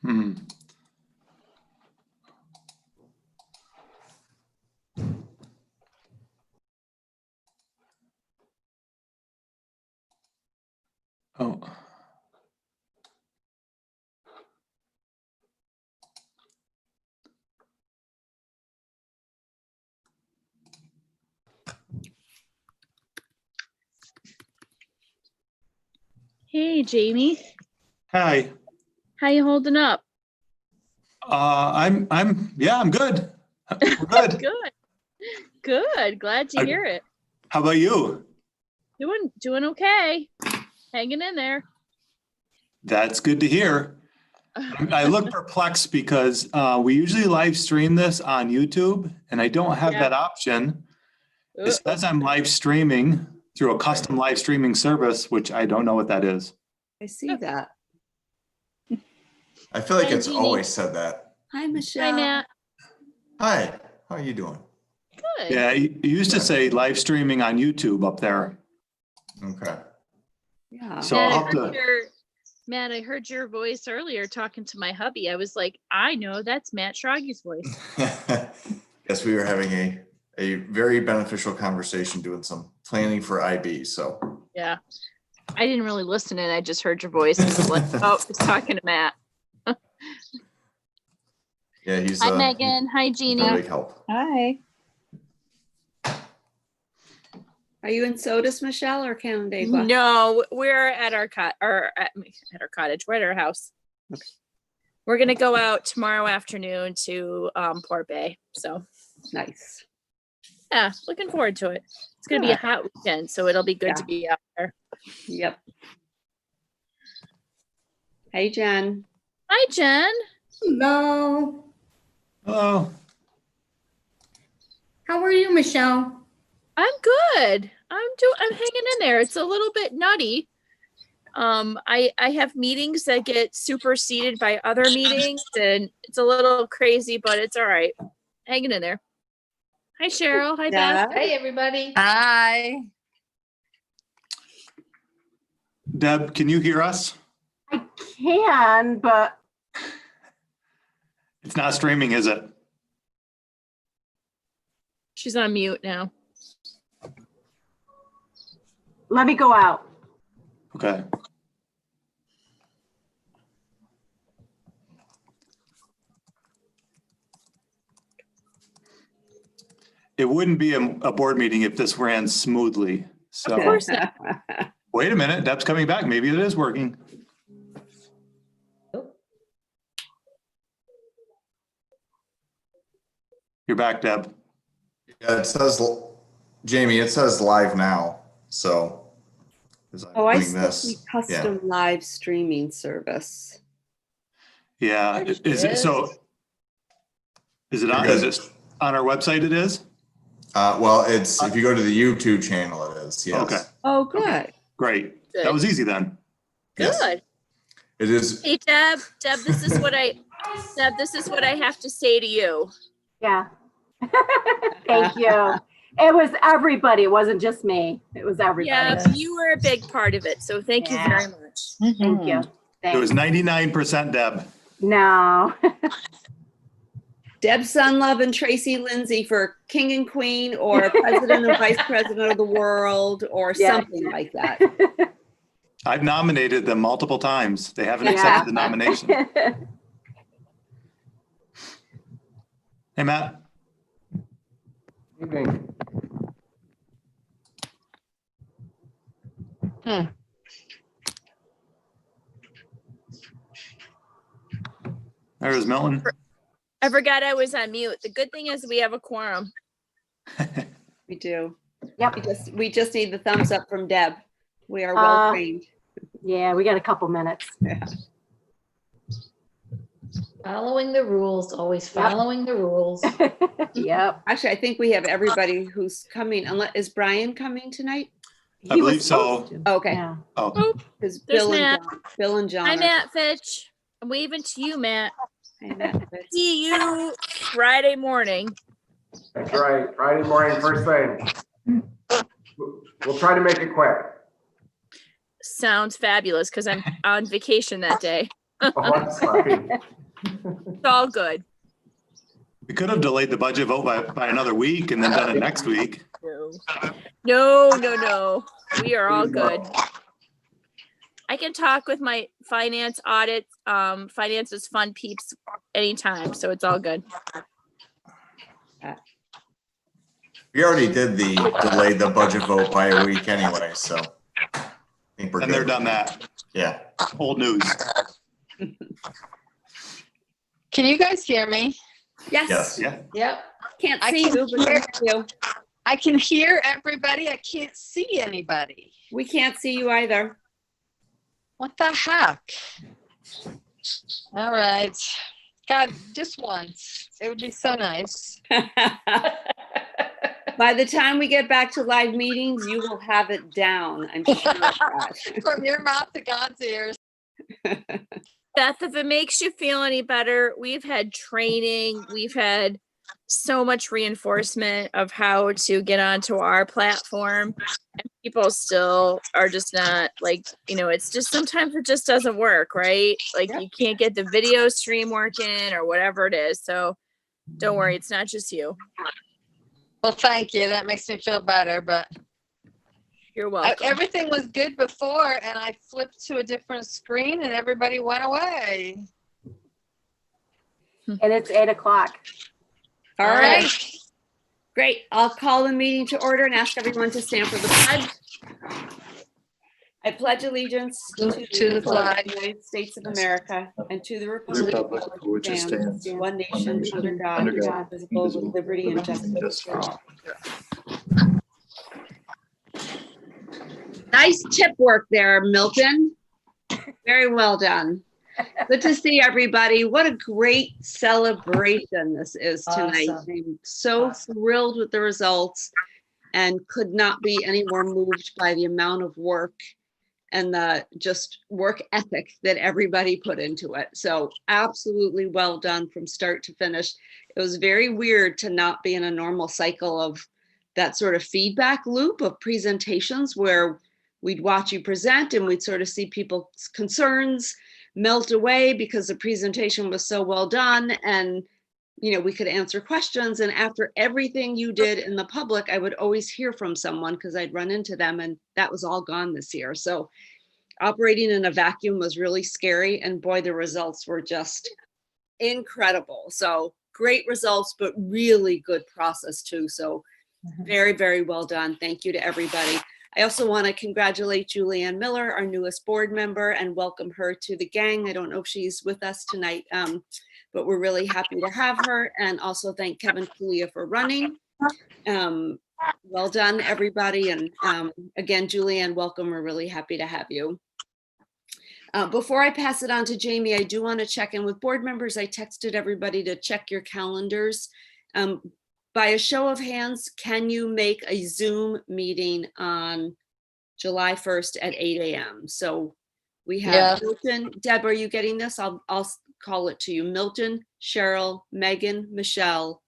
Hmm. Oh. Hey, Jamie. Hi. How you holding up? I'm good. We're good. Good. Good. Glad to hear it. How about you? Doing okay. Hanging in there. That's good to hear. I look perplexed because we usually live stream this on YouTube and I don't have that option. It says I'm live streaming through a custom live streaming service, which I don't know what that is. I see that. I feel like Hi, it's Jeannie. always said that. Hi, Michelle. Hi, Matt. Hi, how are you doing? Good. Yeah, you used to say live streaming on YouTube up there. Okay. Yeah. So Matt, I'll have to, Matt, I heard your voice earlier talking to my hubby. I was like, I know that's Matt Schraggy's voice. Yes, we were having a very beneficial conversation doing some planning for IB. So Yeah. I didn't really listen in. I just heard your voice and was like, oh, it's talking to Matt. yeah, he's Hi, Megan. Hi, a Jeannie. big help. Hi. Are you in Sodus, Michelle, or Canandaigua? No, we're at our at our cottage. We're at our house. Okay. We're gonna go out tomorrow afternoon to Port Bay. So Nice. yeah, looking forward to it. It's gonna be a Good. hot weekend, so it'll be good to Yeah. be out there. Yep. Hey, Jen. Hi, Jen. Hello. hello. How are you, Michelle? I'm good. I'm hanging in there. It's a little bit nutty. I have meetings that get superseded by other meetings, and it's a little crazy, but it's all right. Hanging in there. Hi, Cheryl. Hi, Beth. Deb. Hey, everybody. Hi. Deb, can you hear us? I can, but It's not streaming, is it? She's on mute now. let me go out. Okay. It wouldn't be a board meeting if this ran smoothly. So Of course not. wait a minute, Deb's coming back. Maybe it is working. You're back, Deb. Yeah, it says, Jamie, it says live now. So as I'm Oh, I doing see this, custom live streaming service. Yeah, There she is it is. so? Is it on, You're is good. it on our website? It is? well, it's, if you go to the YouTube channel, it is, yes. Okay. Oh, good. Great. Good. That was easy then. Yes. Good. It is, Hey, Deb, this is what I have to say to you. Yeah. Thank you. It was everybody. It wasn't just me. It was everybody. Yeah, you were a big part of it, so thank you Yeah. very much. Thank you. It was Thanks. 99% Deb. No. Deb Sunlove and Tracy Lindsay for King and Queen, or President and Vice President of the World, or Yeah. something like that. I've nominated them multiple times. They haven't Yeah. accepted the nomination. Hey, Matt. Evening. There's Milton. I forgot I was on mute. The good thing is we have a quorum. We do. Yep. We just need the thumbs up from Deb. We are well trained. Yeah, we got a couple minutes. Following the rules, always following the rules. Yep. Actually, I think we have everybody who's coming. Unless, is Brian coming tonight? I He was believe so. supposed to. Okay, Yeah. Oh, because There's Bill and Matt. John. Bill and John. Hi, are- Matt Fitch. I'm waving to you, Matt. Hi, Matt. See you Friday morning. That's right. Friday morning, first thing. We'll try to make it quick. Sounds fabulous because I'm on vacation that day. Oh, I'm sorry. It's all good. We could have delayed the budget vote by another week and then done it next week. No. We are all good. I can talk with my finance audit, finances fund peeps anytime, so it's all good. We already did delay the budget vote by a week anyway, so I think we're And they're good. done that. Yeah. Old news. Can you guys hear me? Yes. Yeah. Yep. Can't I see can you, but hear- we hear you. I can hear everybody. I can't see anybody. We can't see you either. What the heck? All right. God, just once. It would be so nice. By the time we get back to live meetings, you will have it down. I'm sure of that. From your mouth to God's ears. Beth, if it makes you feel any better, we've had training, we've had so much reinforcement of how to get onto our platform, and people still are just not like, it's just sometimes it just doesn't work, right? Like you can't get the video stream working or whatever it is. So don't worry, it's not just you. Well, thank you. That makes me feel better. But You're welcome. everything was good before, and I flipped to a different screen, and everybody went away. And it's 8 o'clock. All right. Great. I'll call the meeting to order and ask everyone to stand for the pledge. I pledge allegiance to the flag of the United States of America and to the republic for which it stands, one nation, under God, indivisible, with liberty and justice for all. Nice tip work there, Milton. Very well done. Good to see everybody. What a great celebration this is tonight. Awesome. I'm so thrilled with the results and could not be any more moved by the amount of work and the just work ethic that everybody put into it. So absolutely well done from start to finish. It was very weird to not be in a normal cycle of that sort of feedback loop of presentations where we'd watch you present and we'd sort of see people's concerns melt away because the presentation was so well done, and we could answer questions. And after everything you did in the public, I would always hear from someone because I'd run into them, and that was all gone this year. So operating in a vacuum was really scary, and boy, the results were just incredible. So great results, but really good process too. So very, very well done. Thank you to everybody. I also want to congratulate Julianne Miller, our newest board member, and welcome her to the gang. I don't know if she's with us tonight, but we're really happy to have her. And also thank Kevin Kulia for running. Well done, everybody. And again, Julianne, welcome. We're really happy to have you. Before I pass it on to Jamie, I do want to check in with board members. I texted everybody to check your calendars. By a show of hands, can you make a Zoom meeting on July 1st at 8 a.m.? So we have Milton. Deb, are you getting this? I'll call it to you. Milton, Cheryl, Megan, Michelle.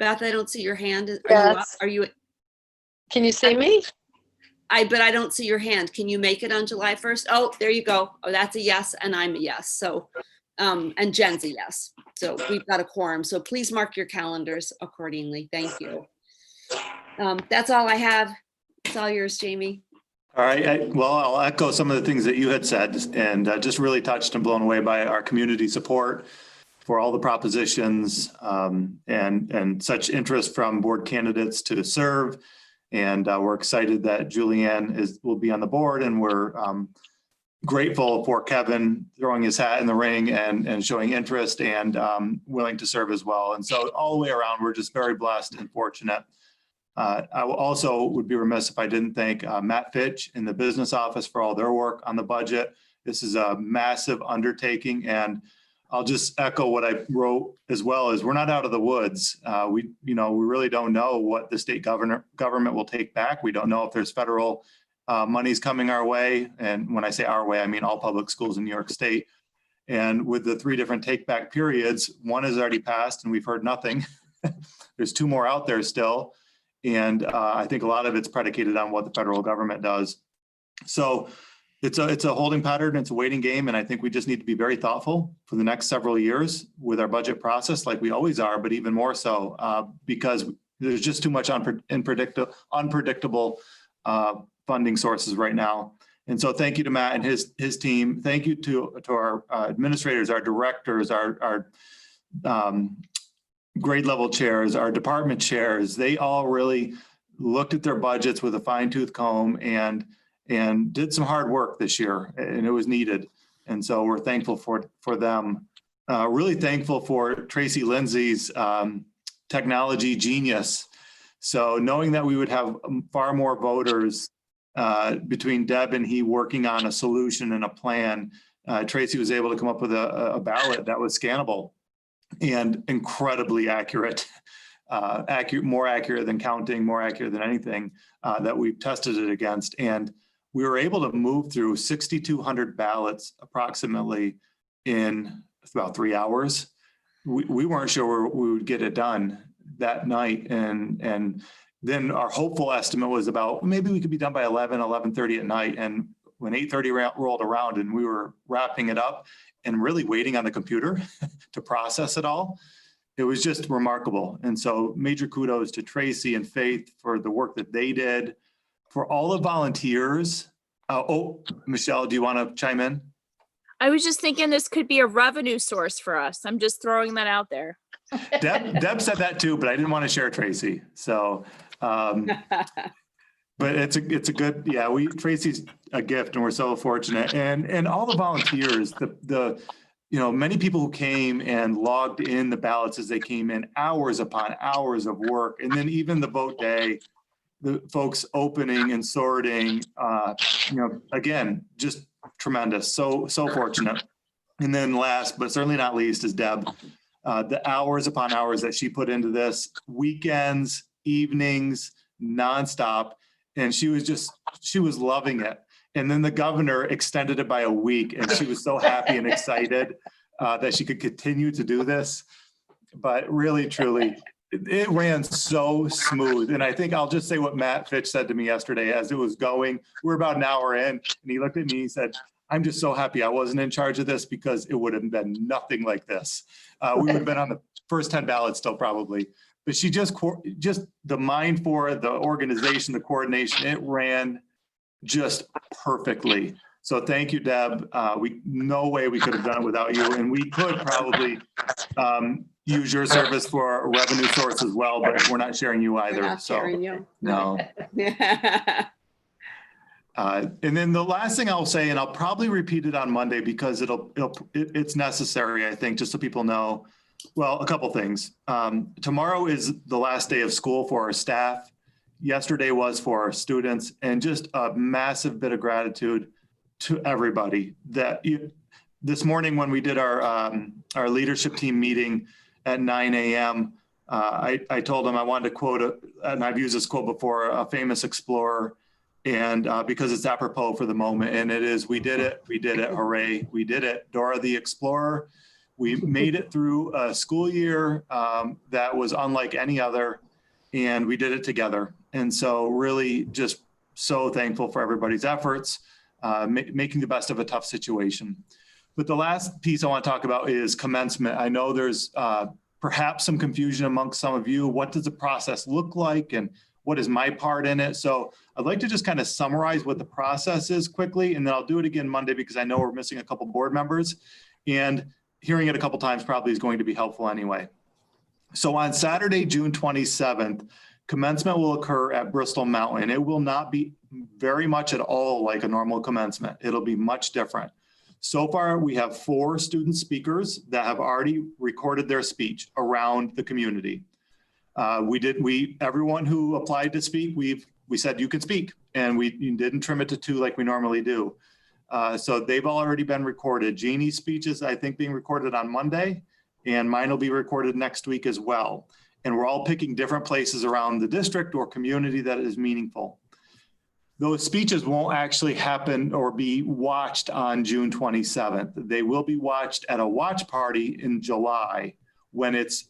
Beth, I don't see your hand. Are you up? Are you? Can you see me? But I don't see your hand. Can you make it on July 1st? Oh, there you go. Oh, that's a yes, and I'm a yes. So, and Jen's a yes. So we've got a quorum. So please mark your calendars accordingly. Thank you. That's all I have. It's all yours, Jamie. All right. Well, I'll echo some of the things that you had said, and just really touched and blown away by our community support for all the propositions, and such interest from board candidates to serve. And we're excited that Julianne will be on the board, and we're grateful for Kevin throwing his hat in the ring and showing interest and willing to serve as well. And so all the way around, we're just very blessed and fortunate. I also would be remiss if I didn't thank Matt Fitch in the business office for all their work on the budget. This is a massive undertaking, and I'll just echo what I wrote as well, is we're not out of the woods. We really don't know what the state government will take back. We don't know if there's federal money's coming our way. And when I say our way, I mean all public schools in New York State. And with the 3 different take back periods, one has already passed and we've heard nothing. There's 2 more out there still. And I think a lot of it's predicated on what the federal government does. So it's a holding pattern, it's a waiting game, and I think we just need to be very thoughtful for the next several years with our budget process, like we always are, but even more so because there's just too much unpredictable funding sources right now. And so thank you to Matt and his team. Thank you to our administrators, our directors, our grade level chairs, our department chairs. They all really looked at their budgets with a fine tooth comb and did some hard work this year, and it was needed. And so we're thankful for them. Really thankful for Tracy Lindsay's technology genius. So knowing that we would have far more voters between Deb and he working on a solution and a plan, Tracy was able to come up with a ballot that was scannable and incredibly accurate, more accurate than counting, more accurate than anything that we've tested it against. And we were able to move through 6,200 ballots approximately in about 3 hours. We weren't sure we would get it done that night. And then our hopeful estimate was about maybe we could be done by 11:30 at night. And when 8:30 rolled around and we were wrapping it up and really waiting on the computer to process it all, it was just remarkable. And so major kudos to Tracy and Faith for the work that they did, for all the volunteers. Michelle, do you want to chime in? I was just thinking this could be a revenue source for us. I'm just throwing that out there. Deb said that too, but I didn't want to share Tracy. So, but it's a good, yeah, Tracy's a gift and we're so fortunate. And all the volunteers, many people who came and logged in the ballots as they came in, hours upon hours of work. And then even the vote day, the folks opening and sorting, again, just tremendous. So fortunate. And then last, but certainly not least, is Deb. The hours upon hours that she put into this, weekends, evenings, nonstop. And she was loving it. And then the governor extended it by a week and she was so happy and excited that she could continue to do this. But really, truly, it ran so smooth. And I think I'll just say what Matt Fitch said to me yesterday as it was going. We're about an hour in and he looked at me, he said, I'm just so happy I wasn't in charge of this because it would have been nothing like this. We would have been on the first 10 ballots still probably. But she just the mind for it, the organization, the coordination, it ran just perfectly. So thank you, Deb. No way we could have done it without you. And we could probably use your service for a revenue source as well, but we're not sharing you either. We're not sharing you. No. And then the last thing I'll say, and I'll probably repeat it on Monday because it's necessary, I think, just so people know. Well, a couple things. Tomorrow is the last day of school for our staff. Yesterday was for our students, and just a massive bit of gratitude to everybody. This morning when we did our leadership team meeting at 9 a.m., I told them I wanted to quote, and I've used this quote before, a famous explorer, and because it's apropos for the moment, and it is, we did it, hooray, we did it. Dora the Explorer. We made it through a school year that was unlike any other, and we did it together. And so really just so thankful for everybody's efforts, making the best of a tough situation. But the last piece I want to talk about is commencement. I know there's perhaps some confusion amongst some of you. What does the process look like and what is my part in it? So I'd like to just kind of summarize what the process is quickly, and then I'll do it again Monday because I know we're missing a couple board members. And hearing it a couple times probably is going to be helpful anyway. So on Saturday, June 27th, commencement will occur at Bristol Mountain. It will not be very much at all like a normal commencement. It'll be much different. So far, we have 4 student speakers that have already recorded their speech around the community. Everyone who applied to speak, we said you can speak, and we didn't trim it to 2 like we normally do. So they've already been recorded. Jeannie's speech is, I think, being recorded on Monday, and mine will be recorded next week as well. And we're all picking different places around the district or community that is meaningful. Those speeches won't actually happen or be watched on June 27th. They will be watched at a watch party in July when it's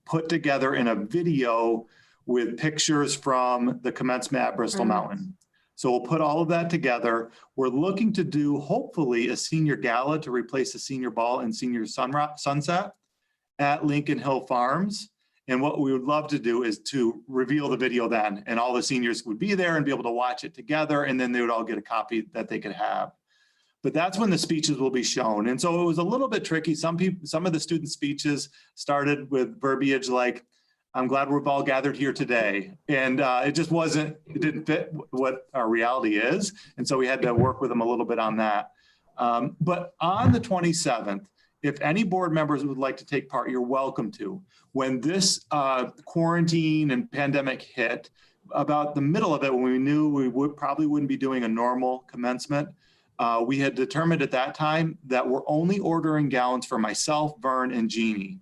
put together in a video with pictures from the commencement at Bristol Mountain. So we'll put all of that together. We're looking to do hopefully a senior gala to replace the senior ball and senior sunset at Lincoln Hill Farms. And what we would love to do is to reveal the video then, and all the seniors would be there and be able to watch it together, and then they would all get a copy that they could have. But that's when the speeches will be shown. And so it was a little bit tricky. Some of the student speeches started with verbiage like, I'm glad we've all gathered here today. And it didn't fit what our reality is. And so we had to work with them a little bit on that. But on the 27th, if any board members would like to take part, you're welcome to. When this quarantine and pandemic hit, about the middle of it, when we knew we probably wouldn't be doing a normal commencement, we had determined at that time that we're only ordering gowns for myself, Vern, and Jeannie.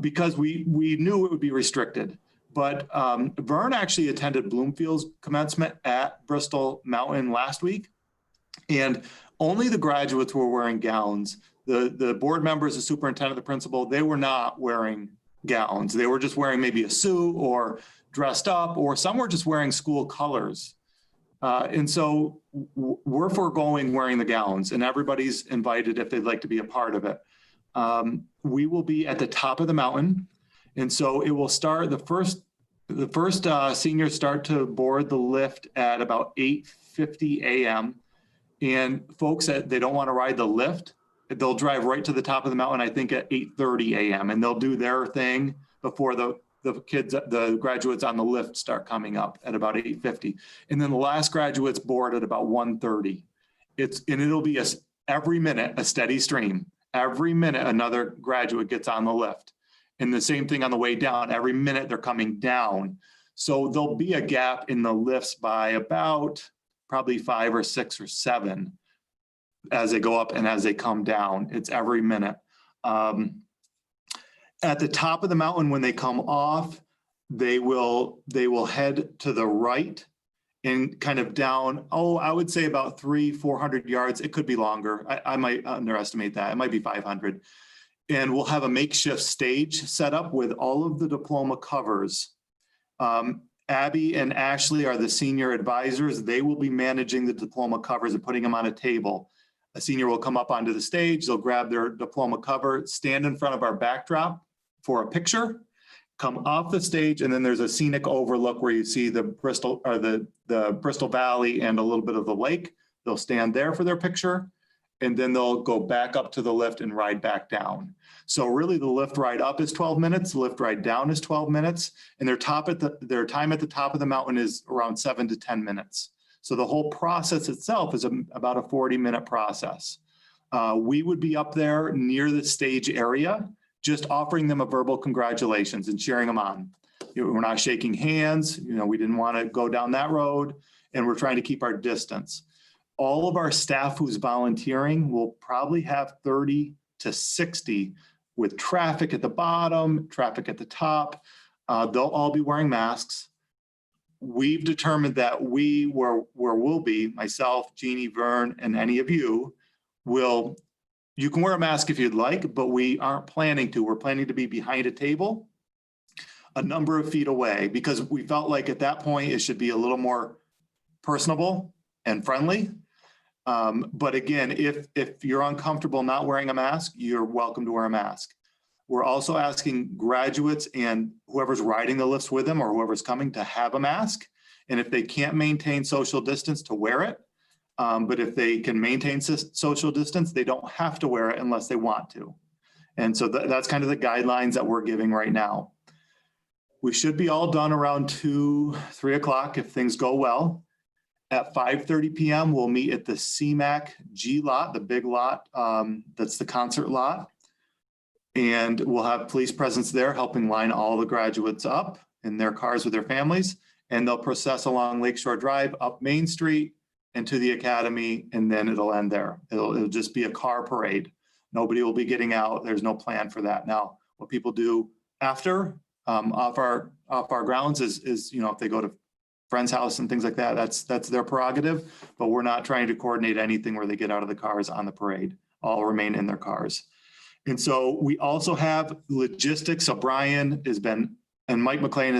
Because we knew it would be restricted. But Vern actually attended Bloomfield's commencement at Bristol Mountain last week, and only the graduates were wearing gowns. The board members, the superintendent, the principal, they were not wearing gowns. They were just wearing maybe a suit or dressed up, or some were just wearing school colors. And so we're foregoing wearing the gowns, and everybody's invited if they'd like to be a part of it. We will be at the top of the mountain. And so it will start, the first seniors start to board the lift at about 8:50 a.m. And folks that they don't want to ride the lift, they'll drive right to the top of the mountain, I think at 8:30 a.m. And they'll do their thing before the graduates on the lift start coming up at about 8:50. And then the last graduates board at about 1:30. And it'll be every minute a steady stream. Every minute another graduate gets on the lift. And the same thing on the way down. Every minute they're coming down. So there'll be a gap in the lifts by about probably 5 or 6 or 7 as they go up and as they come down. It's every minute. At the top of the mountain, when they come off, they will head to the right and kind of down, I would say about 300-400 yards. It could be longer. I might underestimate that. It might be 500. And we'll have a makeshift stage set up with all of the diploma covers. Abby and Ashley are the senior advisors. They will be managing the diploma covers and putting them on a table. A senior will come up onto the stage. They'll grab their diploma cover, stand in front of our backdrop for a picture, come off the stage, and then there's a scenic overlook where you see the Bristol or the Bristol Valley and a little bit of the lake. They'll stand there for their picture, and then they'll go back up to the lift and ride back down. So really the lift ride up is 12 minutes, the lift ride down is 12 minutes, and their time at the top of the mountain is around 7 to 10 minutes. So the whole process itself is about a 40-minute process. We would be up there near the stage area, just offering them a verbal congratulations and cheering them on. We're not shaking hands. We didn't want to go down that road, and we're trying to keep our distance. All of our staff who's volunteering will probably have 30 to 60 with traffic at the bottom, traffic at the top. They'll all be wearing masks. We've determined that where we'll be, myself, Jeannie, Vern, and any of you can wear a mask if you'd like, but we aren't planning to. We're planning to be behind a table a number of feet away, because we felt like at that point it should be a little more personable and friendly. But again, if you're uncomfortable not wearing a mask, you're welcome to wear a mask. We're also asking graduates and whoever's riding the lifts with them or whoever's coming to have a mask. And if they can't maintain social distance, to wear it. But if they can maintain social distance, they don't have to wear it unless they want to. And so that's kind of the guidelines that we're giving right now. We should be all done around 2, 3 o'clock if things go well. At 5:30 p.m., we'll meet at the CMAC G lot, the big lot, that's the concert lot. And we'll have police presence there helping line all the graduates up in their cars with their families. And they'll process along Lakeshore Drive up Main Street into the academy, and then it'll end there. It'll just be a car parade. Nobody will be getting out. There's no plan for that. Now, what people do after off our grounds is if they go to friend's house and things like that, that's their prerogative, but we're not trying to coordinate anything where they get out of the cars on the parade. All remain in their cars. And so we also have logistics. So Brian and Mike McLean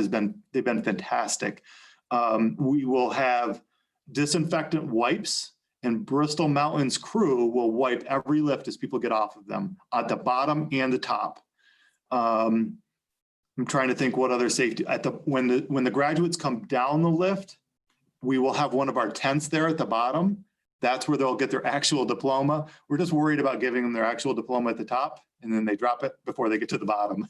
they've been fantastic. We will have disinfectant wipes, and Bristol Mountain's crew will wipe every lift as people get off of them at the bottom and the top. I'm trying to think what other safety when the graduates come down the lift, we will have one of our tents there at the bottom. That's where they'll get their actual diploma. We're just worried about giving them their actual diploma at the top, and then they drop it before they get to the bottom.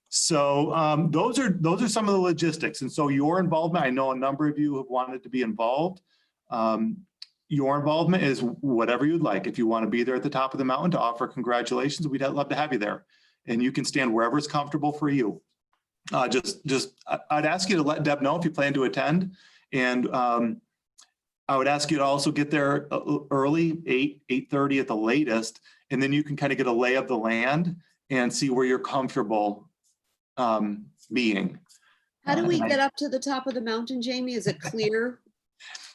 So those are some of the logistics. And so your involvement, I know a number of you have wanted to be involved. Your involvement is whatever you'd like. If you want to be there at the top of the mountain to offer congratulations, we'd love to have you there. And you can stand wherever is comfortable for you. I'd ask you to let Deb know if you plan to attend. And I would ask you to also get there early, 8:30 at the latest, and then you can kind of get a lay of the land and see where you're comfortable being. How do we get up to the top of the mountain, Jamie? Is it clear?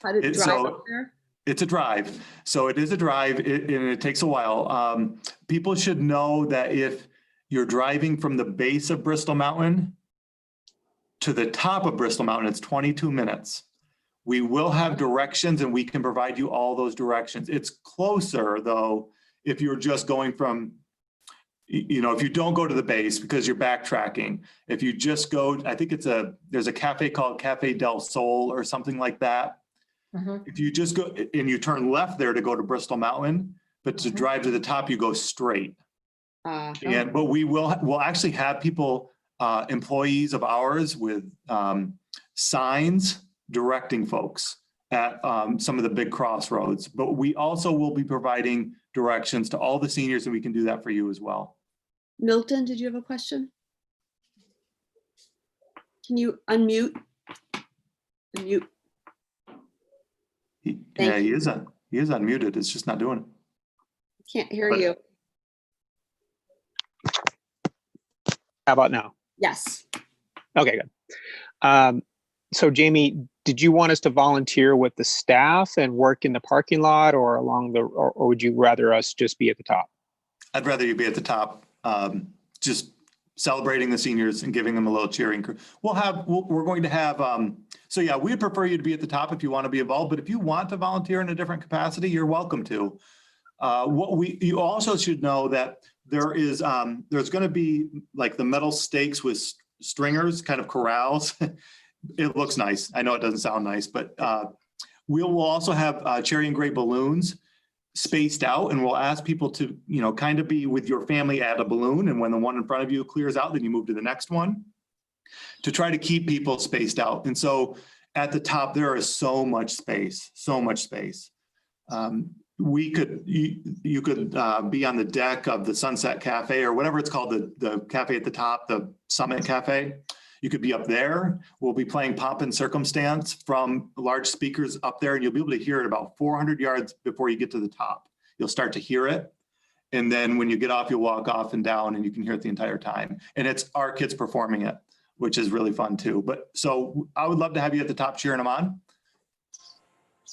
How to drive up there? It's a drive. So it is a drive and it takes a while. People should know that if you're driving from the base of Bristol Mountain to the top of Bristol Mountain, it's 22 minutes. We will have directions and we can provide you all those directions. It's closer though, if you're just going from, if you don't go to the base because you're backtracking. If you just go, I think there's a cafe called Cafe del Sol or something like that. If you just go and you turn left there to go to Bristol Mountain, but to drive to the top, you go straight. But we'll actually have people, employees of ours with signs directing folks at some of the big crossroads. But we also will be providing directions to all the seniors, and we can do that for you as well. Milton, did you have a question? Can you unmute? Unmute. He is unmuted. It's just not doing it. Can't hear you. How about now? Yes. Okay, good. So Jamie, did you want us to volunteer with the staff and work in the parking lot or or would you rather us just be at the top? I'd rather you be at the top, just celebrating the seniors and giving them a little cheering. We're going to have, so yeah, we'd prefer you to be at the top if you want to be involved, but if you want to volunteer in a different capacity, you're welcome to. You also should know that there's going to be like the metal stakes with stringers, kind of corrals. It looks nice. I know it doesn't sound nice, but we'll also have cherry and gray balloons spaced out, and we'll ask people to, kind of be with your family at a balloon. And when the one in front of you clears out, then you move to the next one to try to keep people spaced out. And so at the top, there is so much space. You could be on the deck of the Sunset Cafe or whatever it's called, the cafe at the top, the Summit Cafe. You could be up there. We'll be playing Pomp and Circumstance from large speakers up there, and you'll be able to hear it about 400 yards before you get to the top. You'll start to hear it. And then when you get off, you'll walk off and down and you can hear it the entire time. And it's our kids performing it, which is really fun too. But so I would love to have you at the top cheering them on.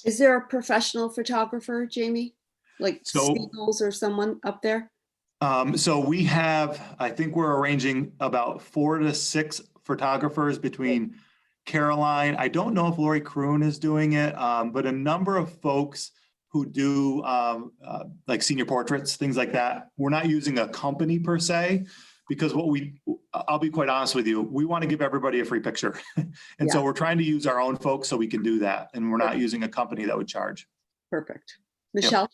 Is there a professional photographer, Jamie? Like Spiegels or someone up there? So we have, I think we're arranging about 4 to 6 photographers between Caroline. I don't know if Lori Kroon is doing it, but a number of folks who do like senior portraits, things like that. We're not using a company per se, because I'll be quite honest with you, we want to give everybody a free picture. So we're trying to use our own folks so we can do that. And we're not using a company that would charge. Perfect. Michelle? Yep.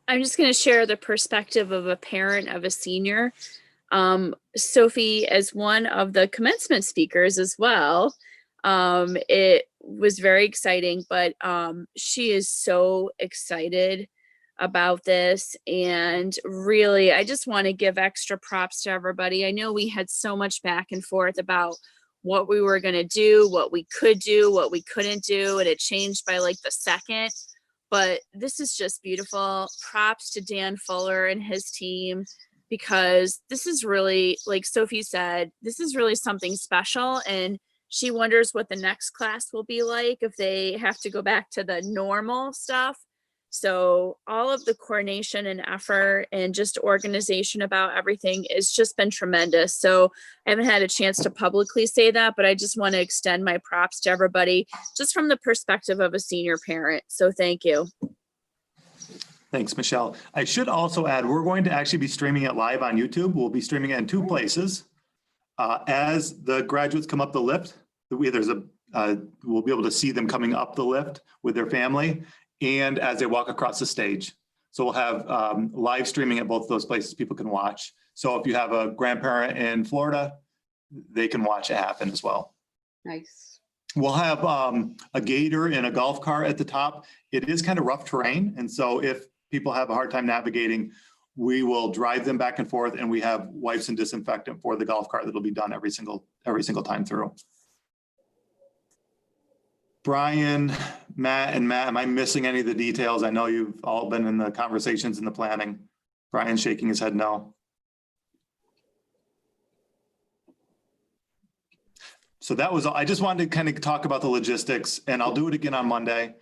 I'm just going to share the perspective of a parent of a senior. Sophie, as one of the commencement speakers as well, it was very exciting, but she is so excited about this. And really, I just want to give extra props to everybody. I know we had so much back and forth about what we were going to do, what we could do, what we couldn't do, and it changed by like the second. But this is just beautiful. Props to Dan Fuller and his team, because this is really, like Sophie said, this is really something special. And she wonders what the next class will be like if they have to go back to the normal stuff. So all of the coordination and effort and just organization about everything has just been tremendous. So I haven't had a chance to publicly say that, but I just want to extend my props to everybody just from the perspective of a senior parent. So thank you. Thanks, Michelle. I should also add, we're going to actually be streaming it live on YouTube. We'll be streaming it in 2 places. As the graduates come up the lift, we'll be able to see them coming up the lift with their family and as they walk across the stage. So we'll have live streaming at both of those places people can watch. So if you have a grandparent in Florida, they can watch it happen as well. Nice. We'll have a gator and a golf cart at the top. It is kind of rough terrain. And so if people have a hard time navigating, we will drive them back and forth, and we have wipes and disinfectant for the golf cart that'll be done every single time through. Brian, Matt, am I missing any of the details? I know you've all been in the conversations and the planning. Brian's shaking his head no. So that was, I just wanted to kind of talk about the logistics, and I'll do it again on Monday.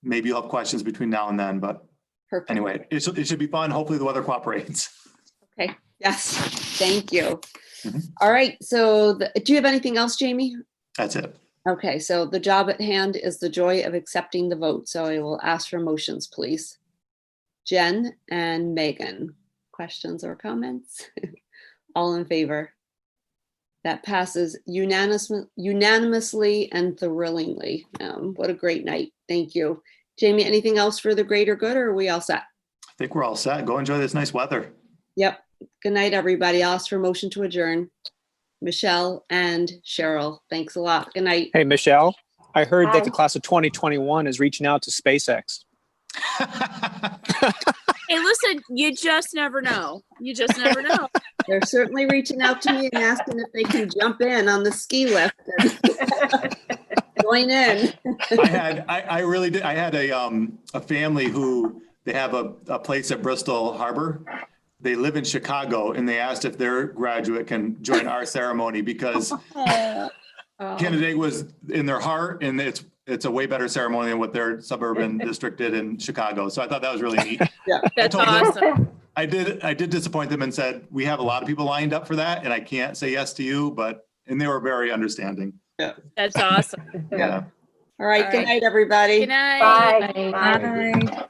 Maybe you'll have questions between now and then, but Perfect. anyway, it should be fun. Hopefully the weather cooperates. Okay. Yes. Thank you. Mhm. All right. So do you have anything else, Jamie? That's it. Okay. So the job at hand is the joy of accepting the vote. So I will ask for motions, please. Jen and Megan, questions or comments? All in favor? That passes unanimously and thrillingly. What a great night. Thank you. Jamie, anything else for the greater good, or are we all set? I think we're all set. Go enjoy this nice weather. Yep. Good night, everybody. I'll ask for motion to adjourn. Michelle and Cheryl, thanks a lot. Good night. Hey, Michelle, I heard that the Hi. class of 2021 is reaching out to SpaceX. Hey, listen, you just never know. You just never know. They're certainly reaching out to me and asking if they can jump in on the ski lift and join in. I really did. I had a family who they have a place at Bristol Harbor. They live in Chicago, and they asked if their graduate can join our ceremony because candidate was in their heart, and it's a way better ceremony than what their suburban district did in Chicago. So I thought that was really neat. Yeah. That's told them- awesome. I did disappoint them and said, we have a lot of people lined up for that, and I can't say yes to you, and they were very understanding. That's awesome. Yeah. All right. All Good right. night, everybody. Good night. Bye. Bye.